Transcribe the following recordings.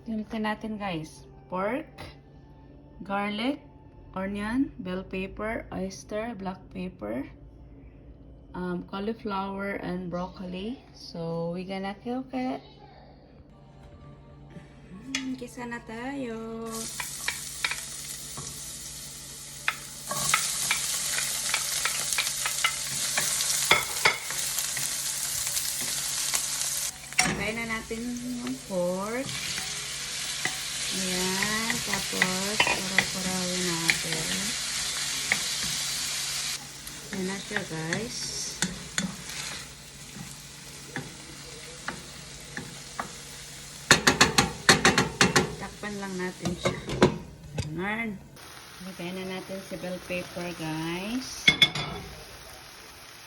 Gamitin natin guys. Pork, garlic, onion, bell pepper, oyster, black pepper, cauliflower, and broccoli. So, we're gonna cook it. Kisa na tayo. Lagay na natin yung pork. Ayan. Tapos, paraw-parawin natin. Ayan na siya, guys. Takpan lang natin siya. Ayan. Lagay na natin si bell pepper, guys.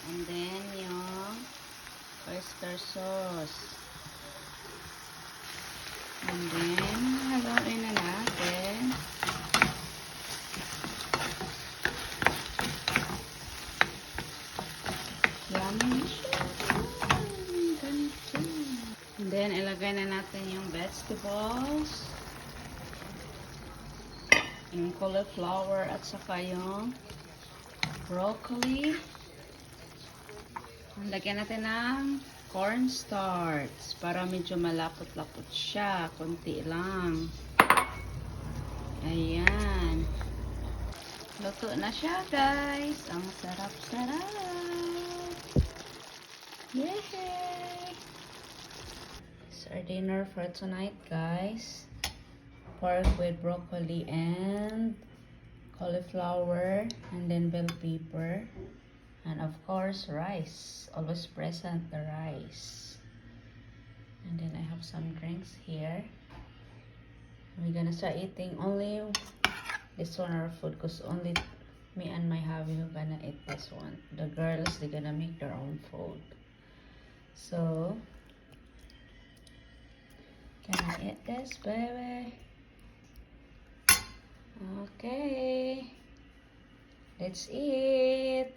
And then, yung oyster sauce. And then, haluin na natin. Yummy siya. Ganito. And then, ilagay na natin yung vegetables. Yung cauliflower at saka yung broccoli. Lagyan natin ng cornstarch para medyo malapot-lapot siya. Kunti lang. Ayan. Luto na siya, guys. Ang sarap-sarap. Yay! It's our dinner for tonight, guys. Pork with broccoli and cauliflower, and then bell pepper. And of course, rice. Always present the rice. And then I have some drinks here. We're gonna start eating only this one, our food, because only me and my hubby are gonna eat this one. The girls, they're gonna make their own food. So, can I eat this, baby? Okay. Let's eat.